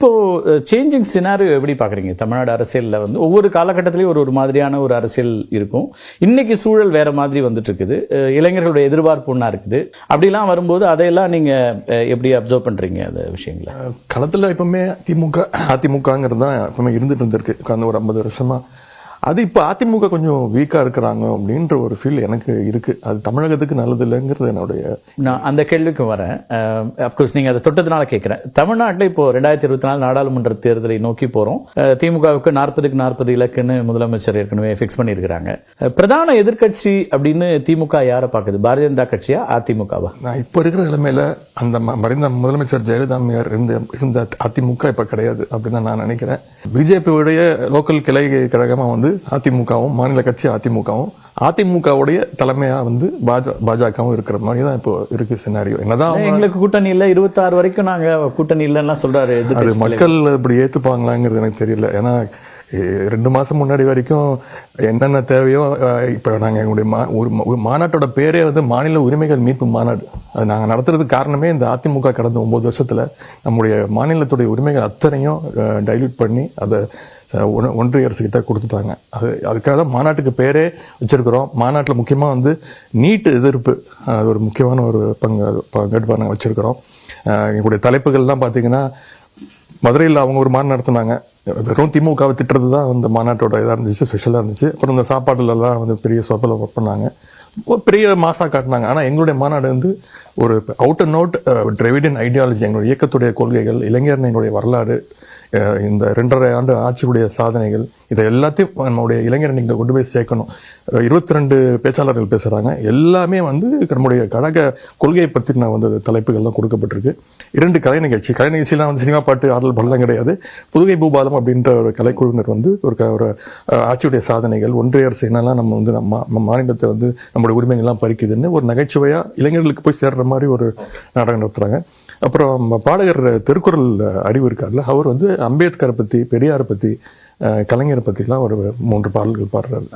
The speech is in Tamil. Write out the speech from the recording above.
இப்போ சேஞ்சிங் சினாரியோ எப்படி பாக்குறீங்க? தமிழ்நாடு அரசியல்ல வந்து ஒவ்வொரு காலகட்டத்திலயும் ஒரு மாதிரியான ஒரு அரசியல் இருக்கும். இன்னைக்கு சூழல் வேற மாதிரி வந்துட்டு இருக்குது. இளைஞர்களுடைய எதிர்பார்ப்பு ஒண்ணா இருக்குது. அப்படிலாம் வரும்போது அதையெல்லாம் நீங்க எப்படி அப்சர்வ் பண்றீங்க அந்த விஷயங்களை? களத்துல எப்பவுமே அதிமுகங்கிறது தான் எப்பவுமே இருந்துட்டு இருந்திருக்கு கடந்த ஒரு 50 வருஷமா. அது இப்போ அதிமுக கொஞ்சம் வீக்கா இருக்கிறாங்க அப்படின்ற ஒரு ஃபீல் எனக்கு இருக்கு. அது தமிழகத்துக்கு நல்லது இல்லைங்கிறது என்னுடைய. நான் அந்த கேள்விக்கு வரேன். அப்கோர்ஸ் நீங்க அதை தொட்டதுனால கேட்கிறேன். தமிழ்நாட்டில் இப்போ 2024 நாடாளுமன்ற தேர்தலை நோக்கி போறோம். திமுகவுக்கு 40க்கு 40 இலக்குன்னு முதலமைச்சர் ஏற்கனவே பிக்ஸ் பண்ணியிருக்கிறாங்க. பிரதான எதிர்கட்சி அப்படின்னு திமுக யாரை பாக்குது? பாரதிய ஜனதா கட்சியா அதிமுகவா? நான் இப்போ இருக்கிற நிலைமையில அந்த மறைந்த முதலமைச்சர் ஜெயலலிதா இருந்த அதிமுக இப்ப கிடையாது அப்படின்னு நான் நினைக்கிறேன். பிஜேபியுடைய லோக்கல் கிளை கழகமா வந்து அதிமுகவும், மாநில கட்சி அதிமுகவுடைய தலைமையா வந்து பாஜகவும் இருக்கிற மாதிரி தான் இப்போ இருக்கு சினாரியோ. என்னதான் எங்களுக்கு கூட்டணி இல்ல, 26 வரைக்கும் நாங்க கூட்டணி இல்லைன்னா சொல்றாரு. அது மக்கள் இப்படி ஏத்துப்பாங்களாங்கிறது எனக்கு தெரியல. ஏன்னா 2 மாசம் முன்னாடி வரைக்கும் என்னென்ன தேவையோ, இப்ப நாங்க எங்களுடைய ஒரு மாநாட்டோட பேரே வந்து மாநில உரிமைகள் மீட்பு மாநாடு. அது நாங்க நடத்துறதுக்கு காரணமே இந்த அதிமுக கடந்த 9 வருஷத்துல நம்முடைய மாநிலத்துடைய உரிமைகள் அத்தனையும் டைல்யூட் பண்ணி அதை ஒன்றிய அரசு கிட்ட கொடுத்துட்டாங்க. அதுக்காக தான் மாநாட்டுக்கு பேரே வச்சிருக்கிறோம். மாநாட்டில் முக்கியமா வந்து நீட் எதிர்ப்பு அது ஒரு முக்கியமான ஒரு பங்கெடுப்பாக நாங்கள் வச்சிருக்கிறோம். எங்களுடைய தலைப்புகள்லாம் பார்த்தீங்கன்னா, மதுரையில் அவங்க ஒரு மாநாடு நடத்தினாங்க. வெறும் திமுகவை திட்டுறது தான் அந்த மாநாட்டோட இதாக இருந்துச்சு, ஸ்பெஷலாக இருந்துச்சு. அப்புறம் இந்த சாப்பாடுலாம் வந்து பெரிய சொப்பலை ஒர்க் பண்ணாங்க, பெரிய மாசா காட்டினாங்க. ஆனால் எங்களுடைய மாநாடு வந்து ஒரு out and out Dravidian ideology, எங்களுடைய இயக்கத்துடைய கொள்கைகள், இளைஞர்களுடைய வரலாறு, இந்த 2.5 ஆண்டு ஆட்சியுடைய சாதனைகள், இதை எல்லாத்தையும் நம்முடைய இளைஞர் கொண்டு போய் சேர்க்கணும். 22 பேச்சாளர்கள் பேசுறாங்க. எல்லாமே வந்து நம்முடைய கழக கொள்கையை பற்றி நான் வந்து தலைப்புகள்லாம் கொடுக்கப்பட்டிருக்கு. 2 கலை நிகழ்ச்சிலாம் வந்து சினிமா பாட்டு ஆடல் பாடலாம் கிடையாது. புதுகை பூபாலம் அப்படின்ற ஒரு கலைக்குழுவினர் வந்து ஒரு ஆட்சியுடைய சாதனைகள், ஒன்றிய அரசு என்னெல்லாம் நம்ம வந்து நம்ம மாநிலத்தை வந்து நம்மளுடைய உரிமைகள்லாம் பறிக்குதுன்னு ஒரு நகைச்சுவையா இளைஞர்களுக்கு போய் சேர்ற மாதிரி ஒரு நாடகம் நடத்துறாங்க. அப்புறம் பாடகர் திருக்குறள் அறிவு இருக்கார்ல, அவர் வந்து அம்பேத்கரை பத்தி, பெரியாரை பத்தி, கலைஞரை பத்திலாம் ஒரு 3 பாடல்கள் பாடுறாரு.